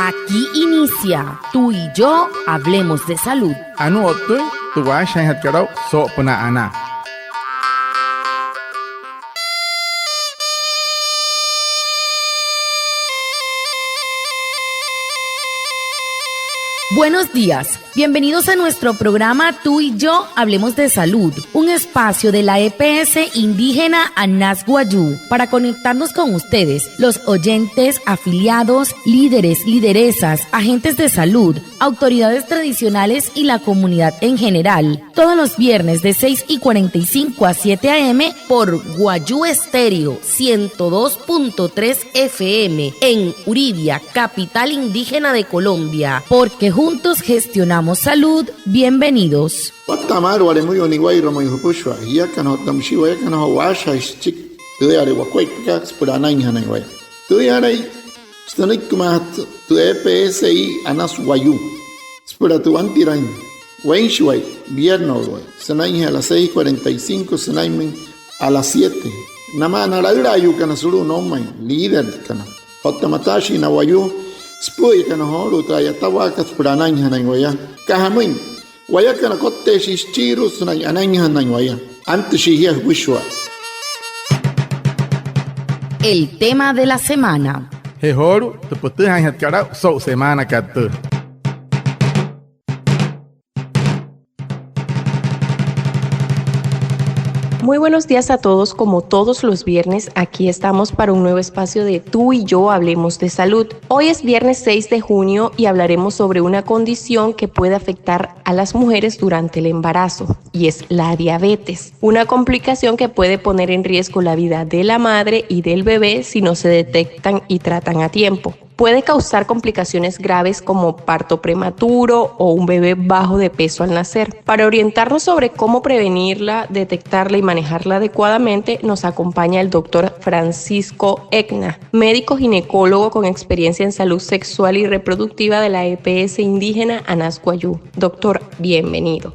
Aquí inicia Tú y yo hablemos de salud. Anu otu tuwa shanhat karau so pena ana. Buenos días, bienvenidos a nuestro programa Tú y yo hablemos de salud, un espacio de la EPS indígena Anas Guayú para conectarnos con ustedes, los oyentes, afiliados, líderes, lideresas, agentes de salud, autoridades tradicionales y la comunidad en general, todos los viernes de 6:45 a 7 a.m. por Guayú Estéreo 102.3 FM en Uribia, capital indígena de Colombia, porque juntos gestionamos salud. Bienvenidos. Watamar wale muy oniguay romo yupushwa ya kana tamshiwa ya kana washa ischik tuyare wakweka spurana inhana iguay tuyare stanik kumat tu EPSI Anas Guayú spura tu antiran wenshway viernes sanai a las 6:45 sanai a las 7 nama narayrayu kana suru nomay líder kana hotamatashi na Guayú Spui kana holu traya tawakas prananya na ngoya kahamin waya kana kotte shichiru sunay ananya na ngoya antes shihia wishwa. El tema de la semana. He horu tu putu hanhat karau so semana katu. Muy buenos días a todos, como todos los viernes, aquí estamos para un nuevo espacio de Tú y yo hablemos de salud. Hoy es viernes 6 de junio y hablaremos sobre una condición que puede afectar a las mujeres durante el embarazo y es la diabetes, una complicación que puede poner en riesgo la vida de la madre y del bebé si no se detectan y tratan a tiempo. Puede causar complicaciones graves como parto prematuro o un bebé bajo de peso al nacer. Para orientarnos sobre cómo prevenirla, detectarla y manejarla adecuadamente, nos acompaña el doctor Francisco Ekna, médico ginecólogo con experiencia en salud sexual y reproductiva de la EPS indígena Anas Guayú. Doctor, bienvenido.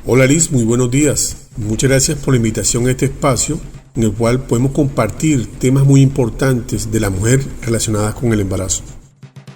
Hola Liz, muy buenos días. Muchas gracias por la invitación a este espacio en el cual podemos compartir temas muy importantes de la mujer relacionadas con el embarazo.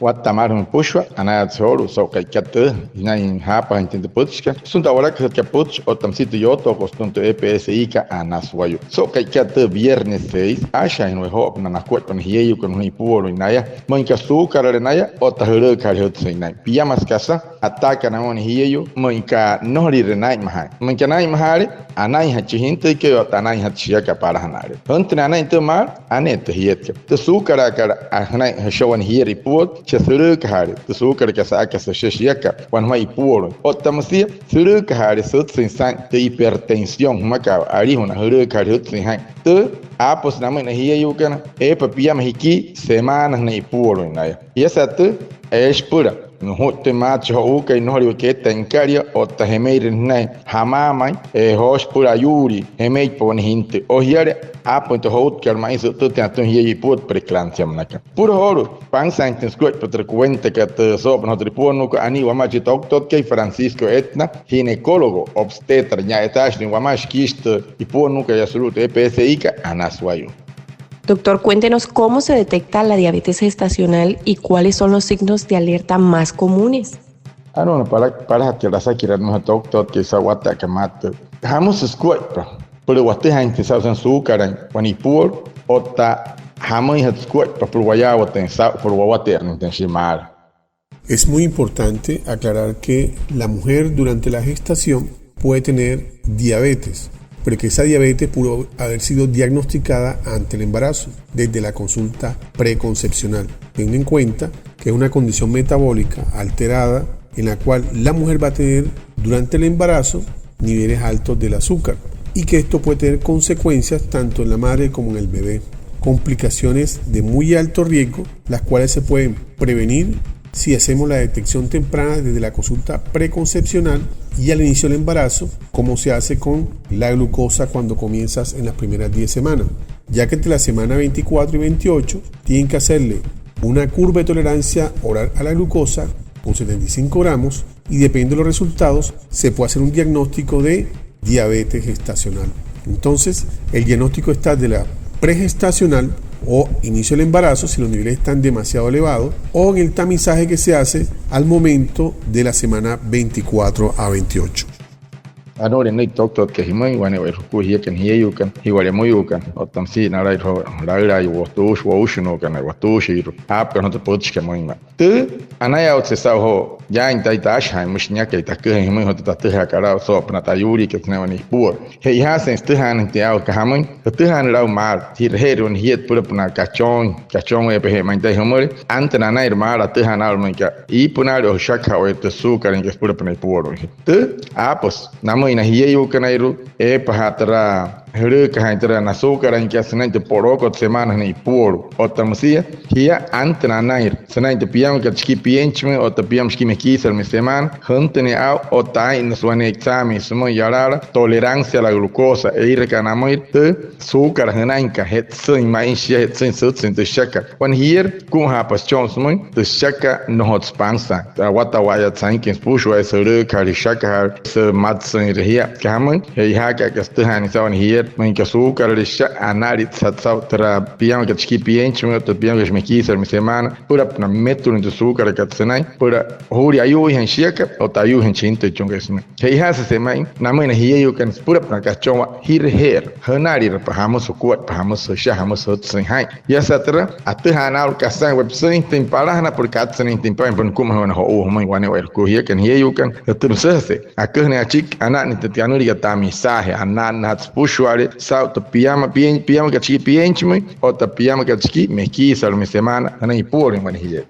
Watamar pushwa ana tsoro so kai kate inain hapa intente puchka sunda hora que se puch o tamsito yo to costunto EPSI ka Anas Guayú so kai kate viernes 6 asha en ho na nakuet con hieyu con un puro inaya moinka su karenaya o tahuru karhut sinai piamas casa ataca na on hieyu moinka nori renai mahai moinka nai mahari anai hachinte que o tanai hachia ka para hanare ontra anai to mar anet hiet to su kara anai hashawan hieri put suru kahari tu sukar ka sa ka shishiyaka wan mai puro otamsi suru kahari sut sin san te hipertensión maka ari huna huru kahari sin hai tu apos namai na hiya yukana e papia mahiki semanas na puro na ya sa tu es pura no hote macho uka no hori ke tenkaria o ta hemeir na hamamai e hos pura yuri hemei pon hinte o hiare apo to hot ker mais tu te atun hiya put preclancia manaka puro horo pan santen squat per cuenta que te sopra no tripuno ko ani wa machi doctor que Francisco Ekna ginecólogo obstetra ya etash ni wa mach kist y puno que ya salud EPSI ka Anas Guayú. Doctor, cuéntenos cómo se detecta la diabetes gestacional y cuáles son los signos de alerta más comunes. No, para que la saquira no doctor que sa wata que mate. Hamos squat, pero wate gente sa san sukaran wanipur ota hamo y squat por guayabo tensa por guawaterno tenshimar. Es muy importante aclarar que la mujer durante la gestación puede tener diabetes, pero que esa diabetes pudo haber sido diagnosticada ante el embarazo, desde la consulta preconcepcional, teniendo en cuenta que es una condición metabólica alterada en la cual la mujer va a tener durante el embarazo niveles altos del azúcar y que esto puede tener consecuencias tanto en la madre como en el bebé. Complicaciones de muy alto riesgo, las cuales se pueden prevenir si hacemos la detección temprana desde la consulta preconcepcional y al inicio del embarazo, como se hace con la glucosa cuando comienzas en las primeras 10 semanas, ya que entre la semana 24 y 28 tienen que hacerle una curva de tolerancia oral a la glucosa con 75 gramos y dependiendo de los resultados se puede hacer un diagnóstico de diabetes gestacional. Entonces, el diagnóstico está de la pregestacional o inicio del embarazo si los niveles están demasiado elevados, o en el tamizaje que se hace al momento de la semana 24 a 28. Anore nei doctor ke himai wane wa ku hiya kan hiya yukan hiwale mo yukan otam si na rai ro rai wo ushno kan wa to shi ap kan to poch ke mo ma te anaya o se sa ho ya in tai ta shai mushnya ke ta ke himai ho ta ha kara so apna ta yuri ke tna wani pur he ha sen stu han te au ka hamai te han ra ma ti re ron hiet pur apna kachon e pe he mai tai homore antena na ir ma te han al mai ka I puna ro shaka o te su kan ke pur apna pur te apos na hiya yukanairu pahatara Huru kahantara nasukara en que senante poroko semana ni puro otamsia hiya antena nair senante piam que chiki pienchme o tapiam chiki mekisa mi semana huntene au o tai no suane exame sumo yarara tolerancia a la glucosa e ir canamoir te azúcar hananka het sin mai het sin sutsin de shaka when here kun ha passion sumo de shaka no hot spansa da wata waya tsankin pusho es huru kali shaka se matsin hiya kamen he ha ka stahan sawan here man que azúcar de shaka anari tsatsa tra piam que chiki pienchme o piam que mekisa mi semana pura na metro de azúcar que tsenai pura huri ayu hen shaka o tayu hen chinte chungesme he ha se semai na mena hiya you can pura na kachonwa hir her hanari pahamos o kuat pahamos o shahamos o tsen hai ya satra atahana o kasan website tem parana por katsen tem pa pon kuma hona ho mai wane wa ko hiya kan hiya you can tursese akerne achik ana ni tetianuri ya tamisaje ana na spushware sa to piyama que chiki pienchme o ta piyama que chiki mekisa mi semana ana y por en hiya.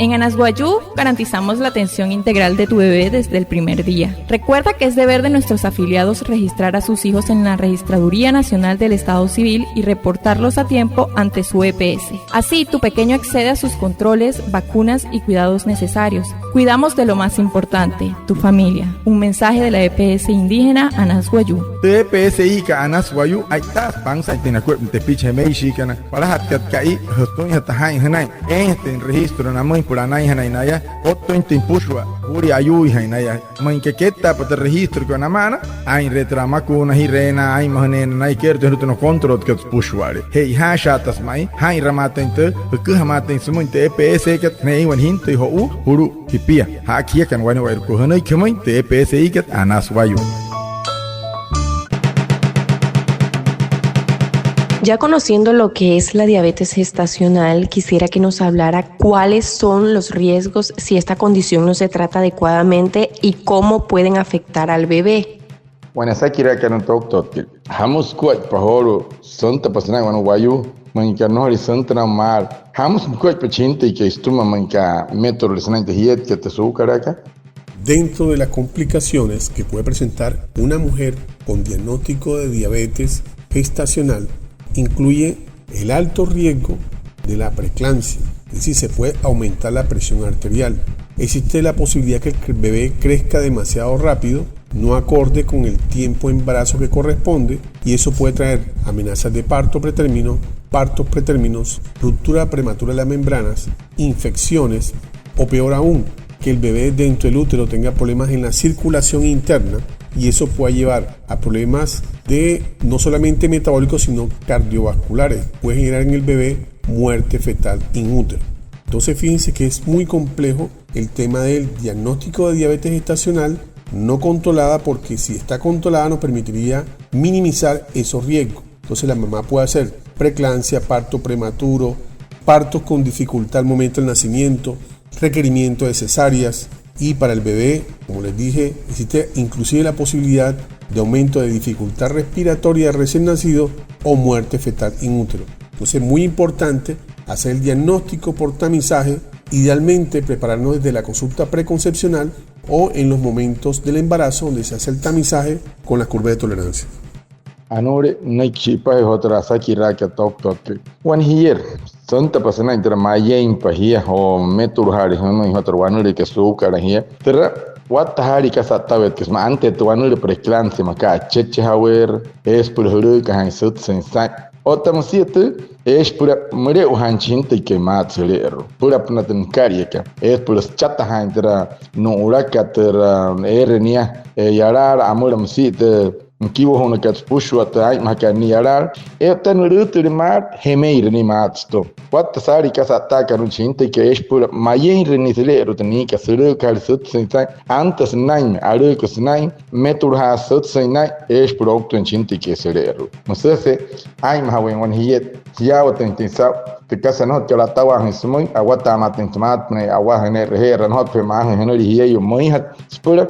En Anasguayú garantizamos la atención integral de tu bebé desde el primer día. Recuerda que es deber de nuestros afiliados registrar a sus hijos en la Registraduría Nacional del Estado Civil y reportarlos a tiempo ante su EPS. Así, tu pequeño accede a sus controles, vacunas y cuidados necesarios. Cuidamos de lo más importante, tu familia. Un mensaje de la EPS indígena Anasguayú. EPS Ika Anasguayú, ahí está, panza y tiene cuerpo, te piche mexicana, para hacer que ahí, estoy hasta ahí, en registro, en la por anay hanaya otto intin pushwa uri ayu hanaya man que queta para registro con amana ay retrama con una hirena ay mahnen nay kerto no control que pushware hey ha shatas mai hay ramata inte que hamata in sumonte EPS que nei wan hinte ho huru hipia ha kia kan wani wa ko hanay kemai te EPS que Anasguayú. Ya conociendo lo que es la diabetes gestacional, quisiera que nos hablara cuáles son los riesgos si esta condición no se trata adecuadamente y cómo pueden afectar al bebé. Bueno, sakira que no doctor, hamos kuat pahoro santa pasana wanu wayu, manka no horizonte na mal. Hamos kuat pachinte que estuma manka método sanante hiet que te sucaraka. Dentro de las complicaciones que puede presentar una mujer con diagnóstico de diabetes gestacional incluye el alto riesgo de la preeclampsia, es decir, se puede aumentar la presión arterial. Existe la posibilidad que el bebé crezca demasiado rápido, no acorde con el tiempo de embarazo que corresponde, y eso puede traer amenazas de partos pretérminos, ruptura prematura de las membranas, infecciones, o peor aún, que el bebé dentro del útero tenga problemas en la circulación interna, y eso puede llevar a problemas de no solamente metabólicos sino cardiovasculares. Puede generar en el bebé muerte fetal in útero. Entonces fíjense que es muy complejo el tema del diagnóstico de diabetes gestacional no controlada, porque si está controlada nos permitiría minimizar esos riesgos. Entonces la mamá puede hacer preeclampsia, parto prematuro, partos con dificultad al momento del nacimiento, requerimiento de cesáreas. Y para el bebé, como les dije, existe inclusive la posibilidad de aumento de dificultad respiratoria recién nacido o muerte fetal in útero. Entonces es muy importante hacer el diagnóstico por tamizaje, idealmente prepararnos desde la consulta preconcepcional o en los momentos del embarazo donde se hace el tamizaje con la curva de tolerancia. Anore naichipa hotra sakira que doctor. One here santa pasana entre mayen pahia o meturhari no hotra wanure que azúcar here. Tera what hari ka satavet que ante tu wanure preeclampsia maka cheche hawer es por huru ka han sut sensa. Otam siete es pura mere o hanchinte que matselero. Pura pnaten karieka. Es por chata hantra no uraka ter ernia yarar amuram siete kivo hona kat pushwa tai makani aral tan rutu de mar hemeir ni matsto wat sari kasata karun chinte que es pura mayen renisle rutni ka suru kal sut sinta antas nain aru kus nain meturha sut sinai es producto en chinte que serero musese ai mawen wan hiet hiawa tensa te casa no que la tawa hismoi awata matin tomat ne awa ne reher no pe ma ne hiyo moi hat spura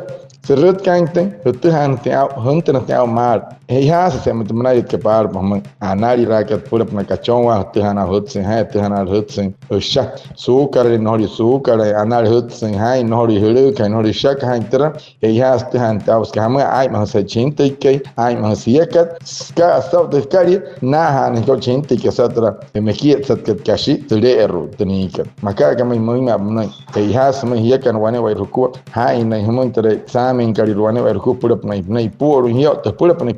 serut kante rutu han te hunten te mar Eja se met mna ke par mama anari raket pura na kachonwa te hana hutsen ha te hana hutsen sha su kare nori su kare anari hutsen ha nori hulu ka nori shak ha intera eja te han taus ka ma ai ma se chinte ke ai ma siekat ska sa de kari na ha ne ko chinte ke satra me kiet sat ke kashi te eru tenika maka ka mai ma mna eja se me hia kan wane wai ruku ha ina himo intere examen kari wane wai ruku pura na puro hio te pura na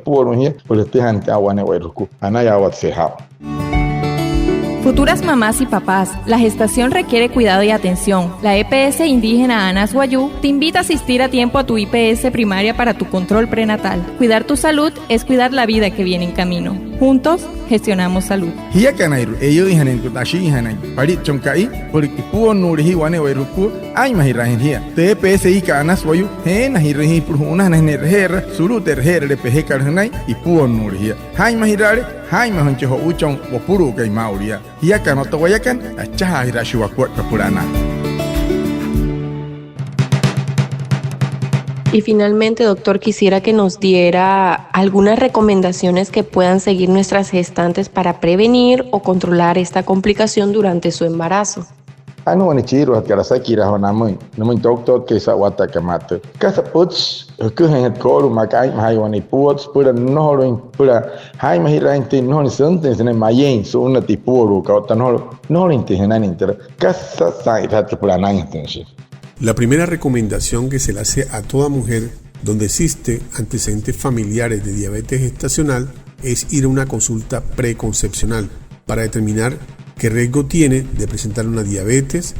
Futuras mamás y papás, la gestación requiere cuidado y atención. La EPS indígena Anas Guayú te invita a asistir a tiempo a tu IPS primaria para tu control prenatal. Cuidar tu salud es cuidar la vida que viene en camino. Juntos, gestionamos salud. Ellos dijeron que así dijeron, parit chonkai, porque pudo nurihi wane wairuku, ay mahirahin hia. TPS y Anas Guayú, hen ahirahin por una nerher, suru terher de peje carnai y pudo nurihi. Hay mahirare, hay mahoncho uchon o puro que mauria. Hia canoto guayacan, achaha hirashuakuat papurana. Y finalmente, doctor, quisiera que nos diera algunas recomendaciones que puedan seguir nuestras gestantes para prevenir o controlar esta complicación durante su embarazo. Anu ni chiru hat kara sakira honamui namun doktor ke sawata kamate kasa puts ke het koru makai mai wani puts pura nohoro pura hai mahira inte nohoni sante sene mayen so una tipuru ka tanhoro nohoro inte henan inter kasa sai hat pura nan intention. La primera recomendación que se le hace a toda mujer donde existe antecedentes familiares de diabetes gestacional es ir a una consulta preconcepcional para determinar qué riesgo tiene de presentar una diabetes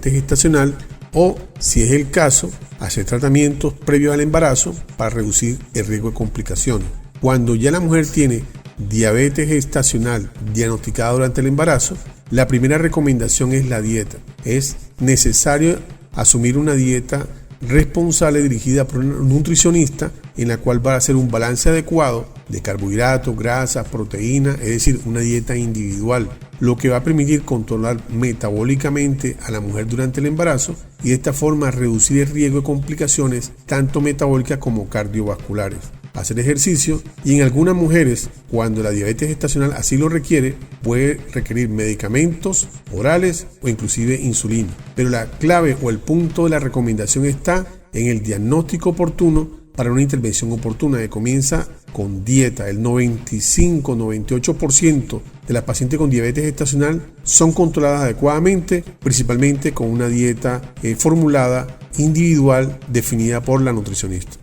gestacional o, si es el caso, hacer tratamientos previos al embarazo para reducir el riesgo de complicaciones. Cuando ya la mujer tiene diabetes gestacional diagnosticada durante el embarazo, la primera recomendación es la dieta. Es necesario asumir una dieta responsable dirigida por un nutricionista en la cual va a hacer un balance adecuado de carbohidratos, grasas, proteínas, es decir, una dieta individual, lo que va a permitir controlar metabólicamente a la mujer durante el embarazo y de esta forma reducir el riesgo de complicaciones tanto metabólicas como cardiovasculares. Hacer ejercicio y en algunas mujeres, cuando la diabetes gestacional así lo requiere, puede requerir medicamentos orales o inclusive insulina. Pero la clave o el punto de la recomendación está en el diagnóstico oportuno para una intervención oportuna que comienza con dieta. El 95-98% de las pacientes con diabetes gestacional son controladas adecuadamente, principalmente con una dieta formulada individual definida por la nutricionista.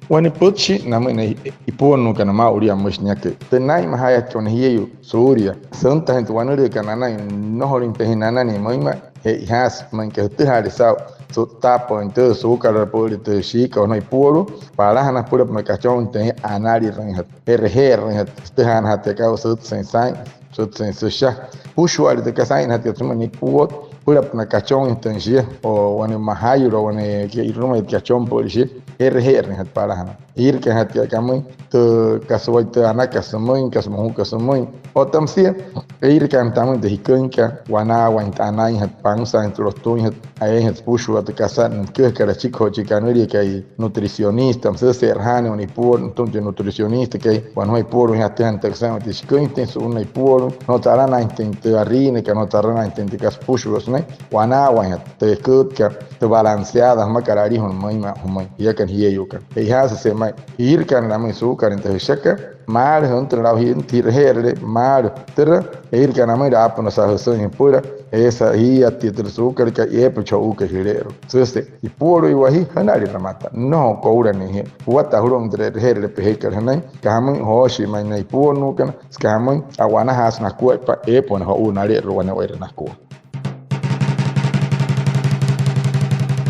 Wani putchi namene ipono kana mauria musnyake tenai mahaya chone hiyo suria santa gente wanure kana nai nohorin tehinana ni moima he has man ke tuhari sa so tapo ente su kara por te shika no iporo para hana pura makachon te anari ranhat ranhat tehan hat ka usut sensai sut sensha usual de kasain hat tumani puot pura makachon intensia o wani mahayo ro wani ke iruma kachon por shi hat para hana ir ke hat ka mai to kasoi te anaka samoin kasmoin o tamsia ir kan tamu de hikunka wana wantanai hat pansa entre los tuin hat ai hat pushu at kasan ke kara chico chicanuri kai nutricionista se serhane oni por tunje nutricionista kai wan hoi por hat han texan te chikunte su unai por no tarana intente arine que no tarana intente kas pushu los nai wana wan te kut ka te balanceada makarari hon mai ya kan hiyoka ei hasa se mai ir kan la mai su kan te shaka mar hunter la hin tirhere mar ter ir kan mai da apna sa hosen pura esa ia titr sukar ka e pucho u ke hilero sese y puro iwahi hanari ramata no koura ni he wata hurom tre herre pe hekar hanai kamun hoshi mai nei ponu kan skamun awana has na kuepa e pon ho unari ro wana wera na ku.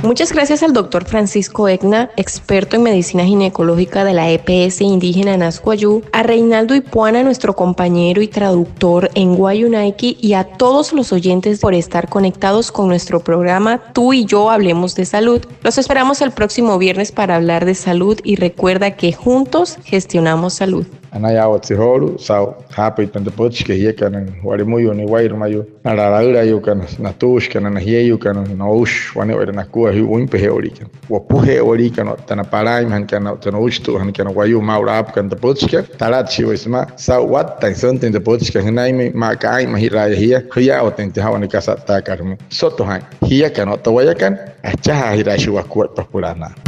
Muchas gracias al doctor Francisco Egna, experto en medicina ginecológica de la EPS indígena Nascuayú, a Reinaldo Ipuana, nuestro compañero y traductor en Guayunaiki, y a todos los oyentes por estar conectados con nuestro programa Tú y Yo Hablemos de Salud. Los esperamos el próximo viernes para hablar de salud y recuerda que juntos gestionamos salud. Anaya Otzihoru, Sao, Happy Tantapoch, que here can Warimuyo, ni Wairmayo, Narara, you can Natush, can and here you can Naush, one or Nakua, who wimpe Horican. Wapuhe Orican, Tanaparam, and can out Tanosh to and can Wayu Maurap, can the Pochka, Tarachi was ma, Sao what, and something the Pochka, and I may mark I, Mahira here, Hiao, and Tahani Casa Takarm. Sotohan, here cannot the Wayakan, a Chahirashi Wakwat Papurana.